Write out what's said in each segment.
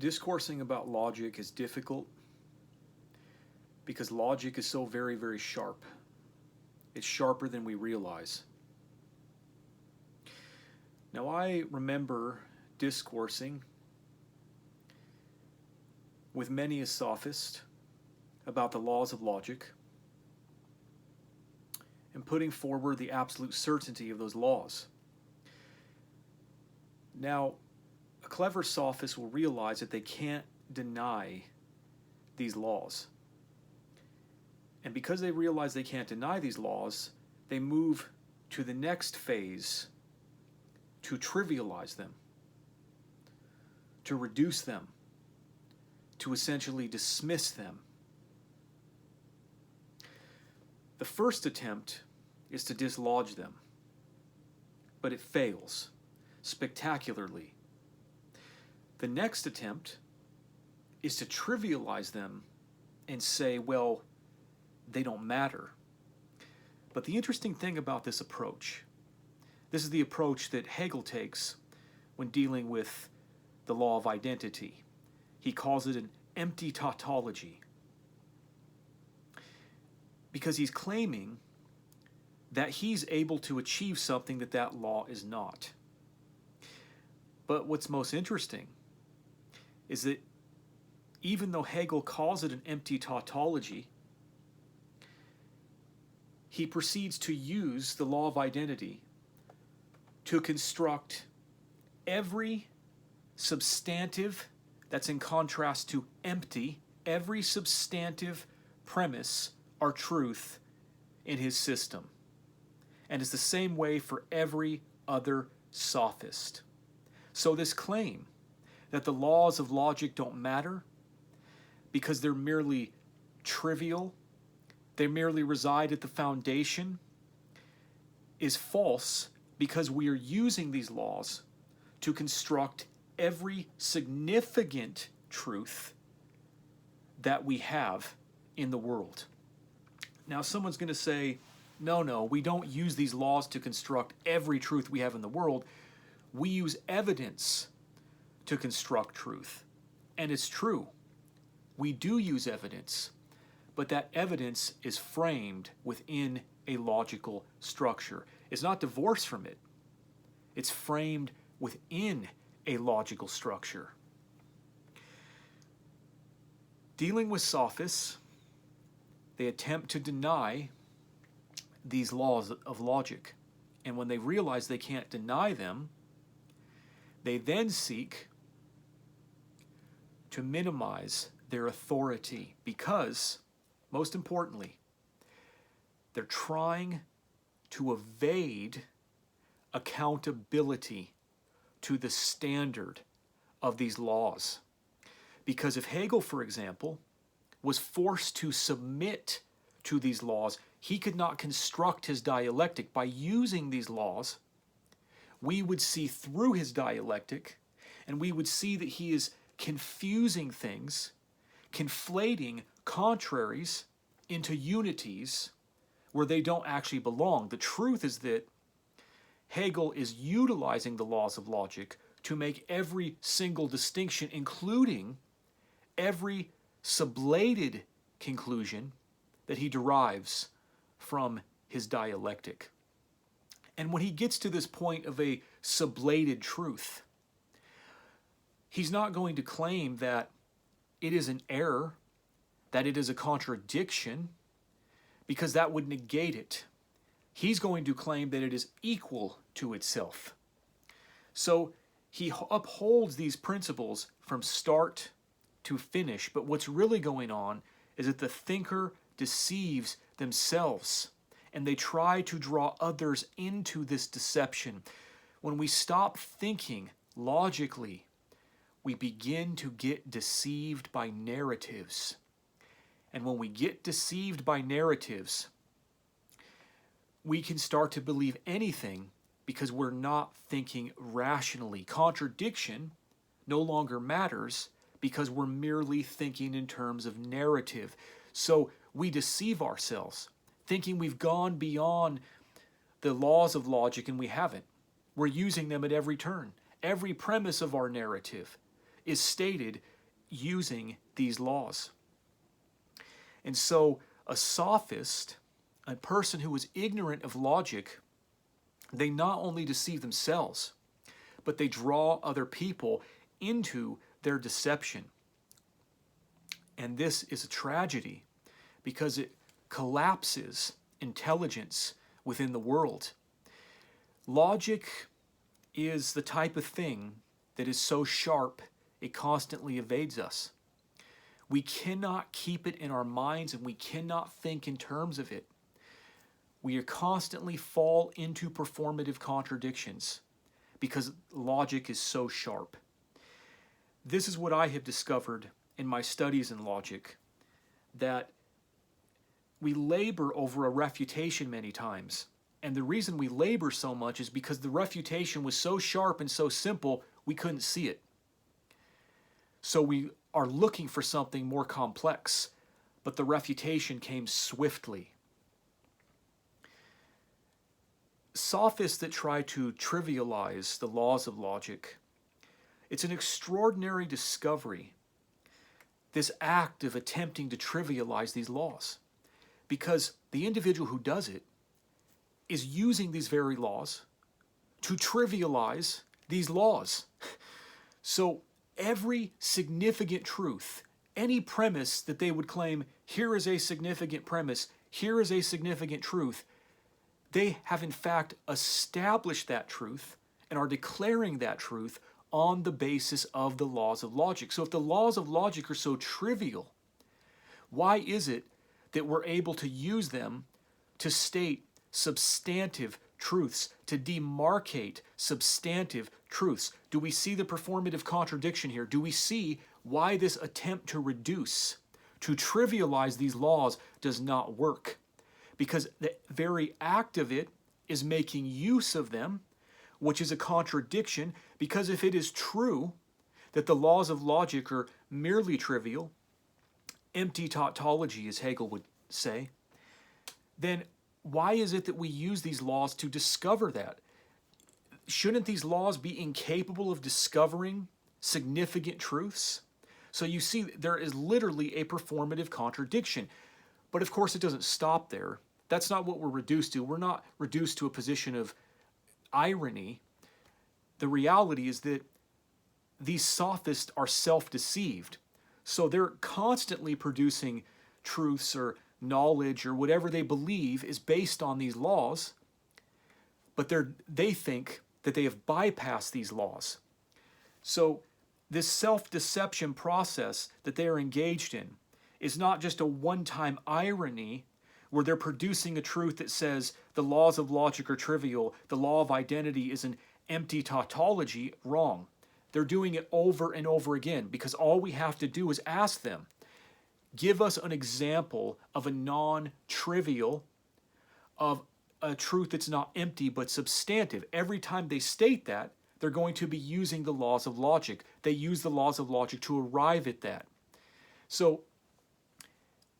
Discoursing about logic is difficult because logic is so very, very sharp. It's sharper than we realize. Now, I remember discoursing with many a sophist about the laws of logic and putting forward the absolute certainty of those laws. Now, a clever sophist will realize that they can't deny these laws. And because they realize they can't deny these laws, they move to the next phase to trivialize them, to reduce them, to essentially dismiss them. The first attempt is to dislodge them, but it fails spectacularly. The next attempt is to trivialize them and say, well, they don't matter. But the interesting thing about this approach, this is the approach that Hegel takes when dealing with the law of identity. He calls it an empty tautology, because he's claiming that he's able to achieve something that that law is not. But what's most interesting is that even though Hegel calls it an empty tautology, he proceeds to use the law of identity to construct every substantive that's in contrast to empty, every substantive premise or truth in his system. And it's the same way for every other sophist. So this claim that the laws of logic don't matter because they're merely trivial, they merely reside at the foundation, is false, because we are using these laws to construct every significant truth that we have in the world. Now, someone's going to say, no, we don't use these laws to construct every truth we have in the world. We use evidence to construct truth. And it's true. We do use evidence, but that evidence is framed within a logical structure. It's not divorced from it. It's framed within a logical structure. Dealing with sophists, they attempt to deny these laws of logic. And when they realize they can't deny them, they then seek to minimize their authority because, most importantly, they're trying to evade accountability to the standard of these laws. Because if Hegel, for example, was forced to submit to these laws, he could not construct his dialectic by using these laws. We would see through his dialectic, and we would see that he is confusing things, conflating contraries into unities where they don't actually belong. The truth is that Hegel is utilizing the laws of logic to make every single distinction, including every sublated conclusion that he derives from his dialectic. And when he gets to this point of a sublated truth, he's not going to claim that it is an error, that it is a contradiction, because that would negate it. He's going to claim that it is equal to itself. So he upholds these principles from start to finish, but what's really going on is that the thinker deceives themselves, and they try to draw others into this deception. When we stop thinking logically, we begin to get deceived by narratives. And when we get deceived by narratives, we can start to believe anything because we're not thinking rationally. Contradiction no longer matters because we're merely thinking in terms of narrative. So we deceive ourselves, thinking we've gone beyond the laws of logic, and we haven't. We're using them at every turn. Every premise of our narrative is stated using these laws. And so a sophist, a person who is ignorant of logic, they not only deceive themselves, but they draw other people into their deception. And this is a tragedy because it collapses intelligence within the world. Logic is the type of thing that is so sharp it constantly evades us. We cannot keep it in our minds and we cannot think in terms of it. We constantly fall into performative contradictions because logic is so sharp. This is what I have discovered in my studies in logic, that we labor over a refutation many times. And the reason we labor so much is because the refutation was so sharp and so simple, we couldn't see it. So we are looking for something more complex, but the refutation came swiftly. Sophists that try to trivialize the laws of logic, it's an extraordinary discovery, this act of attempting to trivialize these laws, because the individual who does it is using these very laws to trivialize these laws. So every significant truth, any premise that they would claim, here is a significant premise, here is a significant truth, they have in fact established that truth and are declaring that truth on the basis of the laws of logic. So if the laws of logic are so trivial, why is it that we're able to use them to state substantive truths, to demarcate substantive truths? Do we see the performative contradiction here? Do we see why this attempt to reduce, to trivialize these laws does not work? Because the very act of it is making use of them, which is a contradiction, because if it is true that the laws of logic are merely trivial, empty tautology, as Hegel would say, then why is it that we use these laws to discover that? Shouldn't these laws be incapable of discovering significant truths? So you see, there is literally a performative contradiction. But of course, it doesn't stop there. That's not what we're reduced to. We're not reduced to a position of irony. The reality is that these sophists are self-deceived. So they're constantly producing truths or knowledge or whatever they believe is based on these laws, but they think that they have bypassed these laws. So this self-deception process that they are engaged in is not just a one-time irony where they're producing a truth that says the laws of logic are trivial, the law of identity is an empty tautology. Wrong. They're doing it over and over again because all we have to do is ask them, give us an example of a non-trivial, of a truth that's not empty but substantive. Every time they state that, they're going to be using the laws of logic. They use the laws of logic to arrive at that. So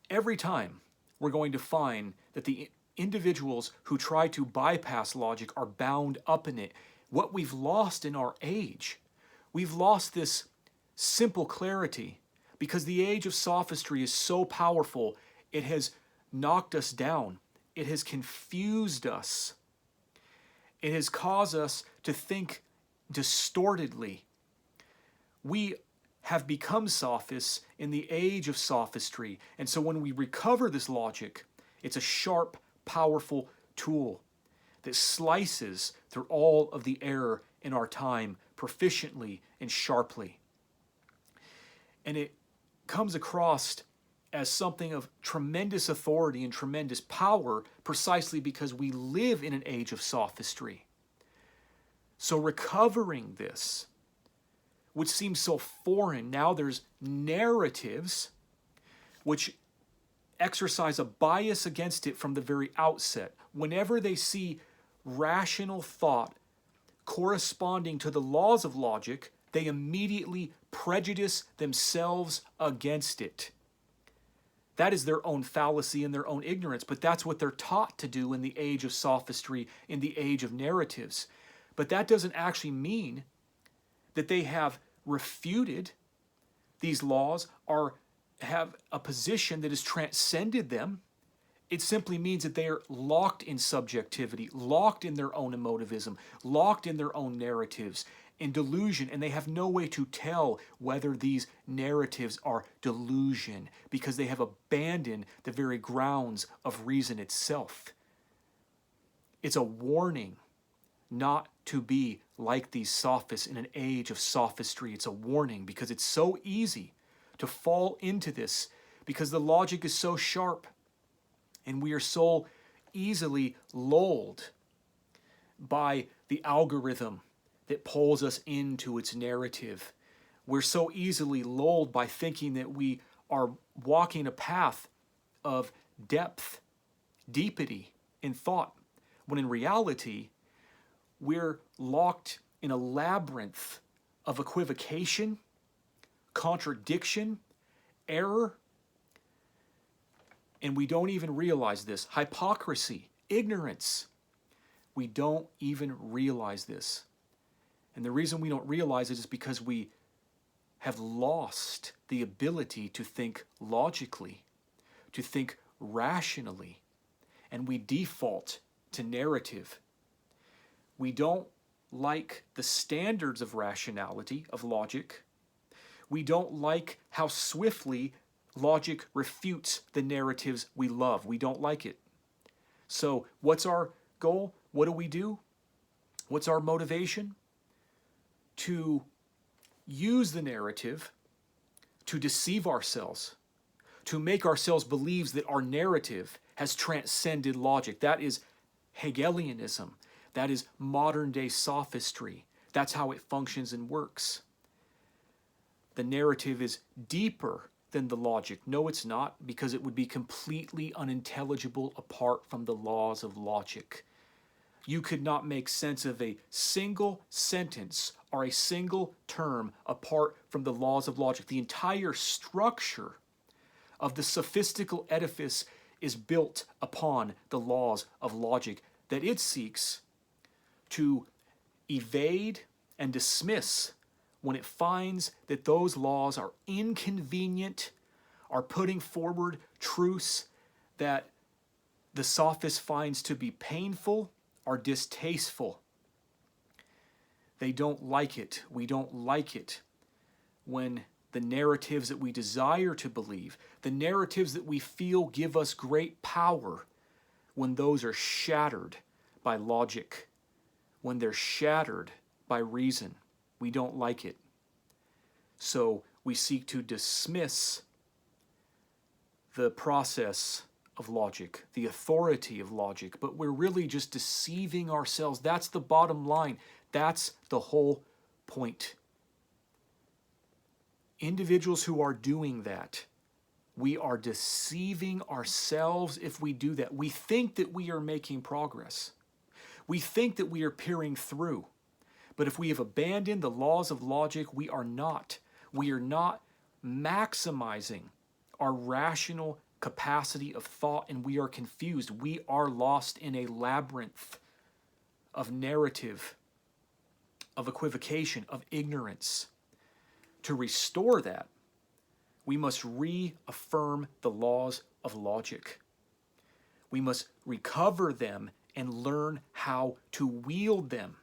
every time we're going to find that the individuals who try to bypass logic are bound up in it. What we've lost in our age, we've lost this simple clarity because the age of sophistry is so powerful, it has knocked us down. It has confused us. It has caused us to think distortedly. We have become sophists in the age of sophistry. And so when we recover this logic, it's a sharp, powerful tool that slices through all of the error in our time proficiently and sharply. And it comes across as something of tremendous authority and tremendous power precisely because we live in an age of sophistry. So recovering this, which seems so foreign, now there's narratives which exercise a bias against it from the very outset. Whenever they see rational thought corresponding to the laws of logic, they immediately prejudice themselves against it. That is their own fallacy and their own ignorance, but that's what they're taught to do in the age of sophistry, in the age of narratives. But that doesn't actually mean that they have refuted these laws have a position that has transcended them. It simply means that they are locked in subjectivity, locked in their own emotivism, locked in their own narratives, in delusion, and they have no way to tell whether these narratives are delusion because they have abandoned the very grounds of reason itself. It's a warning not to be like these sophists in an age of sophistry. It's a warning because it's so easy to fall into this because the logic is so sharp and we are so easily lulled by the algorithm that pulls us into its narrative. We're so easily lulled by thinking that we are walking a path of depth, deepity in thought, when in reality, we're locked in a labyrinth of equivocation, contradiction, error, and we don't even realize this. Hypocrisy, ignorance. We don't even realize this. And the reason we don't realize it is because we have lost the ability to think logically, to think rationally, and we default to narrative. We don't like the standards of rationality, of logic. We don't like how swiftly logic refutes the narratives we love. We don't like it. So what's our goal? What do? What's our motivation? To use the narrative to deceive ourselves, to make ourselves believe that our narrative has transcended logic. That is Hegelianism. That is modern day sophistry. That's how it functions and works. The narrative is deeper than the logic. No, it's not, because it would be completely unintelligible apart from the laws of logic. You could not make sense of a single sentence or a single term apart from the laws of logic. The entire structure of the sophistical edifice is built upon the laws of logic that it seeks to evade and dismiss when it finds that those laws are inconvenient, are putting forward truths that the sophist finds to be painful, are distasteful. They don't like it. We don't like it when the narratives that we desire to believe, the narratives that we feel give us great power, when those are shattered by logic, when they're shattered by reason. We don't like it. So we seek to dismiss the process of logic, the authority of logic, but we're really just deceiving ourselves. That's the bottom line. That's the whole point. Individuals who are doing that, we are deceiving ourselves if we do that. We think that we are making progress. We think that we are peering through. But if we have abandoned the laws of logic, we are not. We are not maximizing our rational capacity of thought, and we are confused. We are lost in a labyrinth of narrative, of equivocation, of ignorance. To restore that, we must reaffirm the laws of logic. We must recover them and learn how to wield them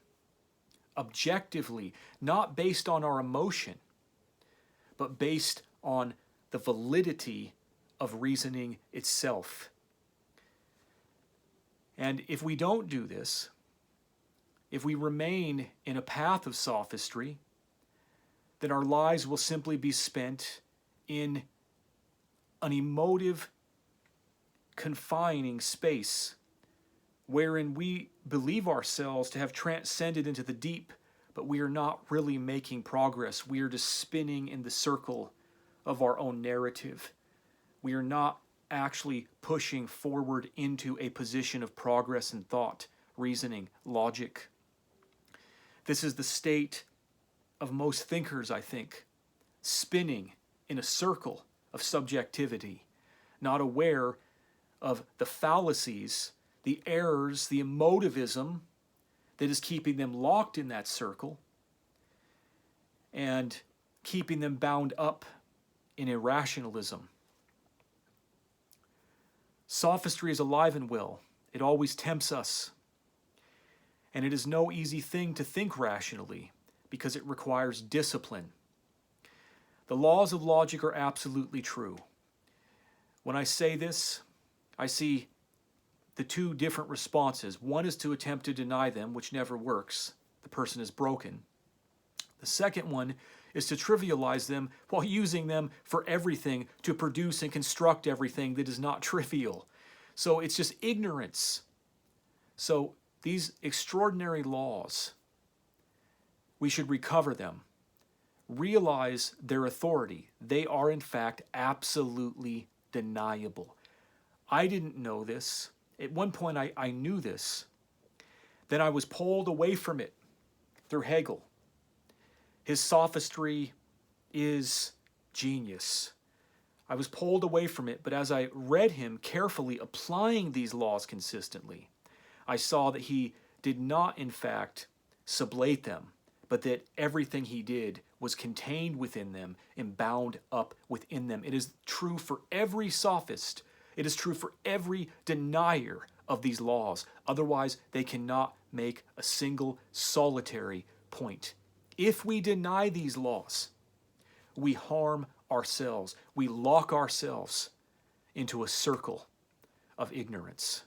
objectively, not based on our emotion, but based on the validity of reasoning itself. And if we don't do this, if we remain in a path of sophistry, then our lives will simply be spent in an emotive, confining space wherein we believe ourselves to have transcended into the deep, but we are not really making progress. We are just spinning in the circle of our own narrative. We are not actually pushing forward into a position of progress in thought, reasoning, logic. This is the state of most thinkers, I think, spinning in a circle of subjectivity, not aware of the fallacies, the errors, the emotivism that is keeping them locked in that circle and keeping them bound up in irrationalism. Sophistry is alive and well. It always tempts us. And it is no easy thing to think rationally because it requires discipline. The laws of logic are absolutely true. When I say this, I see the two different responses. One is to attempt to deny them, which never works. The person is broken. The second one is to trivialize them while using them for everything to produce and construct everything that is not trivial. So it's just ignorance. So these extraordinary laws, we should recover them. Realize their authority. They are in fact absolutely deniable. I didn't know this. At one point I knew this. Then I was pulled away from it through Hegel. His sophistry is genius. I was pulled away from it, but as I read him carefully applying these laws consistently, I saw that he did not, in fact, sublate them, but that everything he did was contained within them and bound up within them. It is true for every sophist. It is true for every denier of these laws. Otherwise, they cannot make a single solitary point. If we deny these laws, we harm ourselves. We lock ourselves into a circle of ignorance.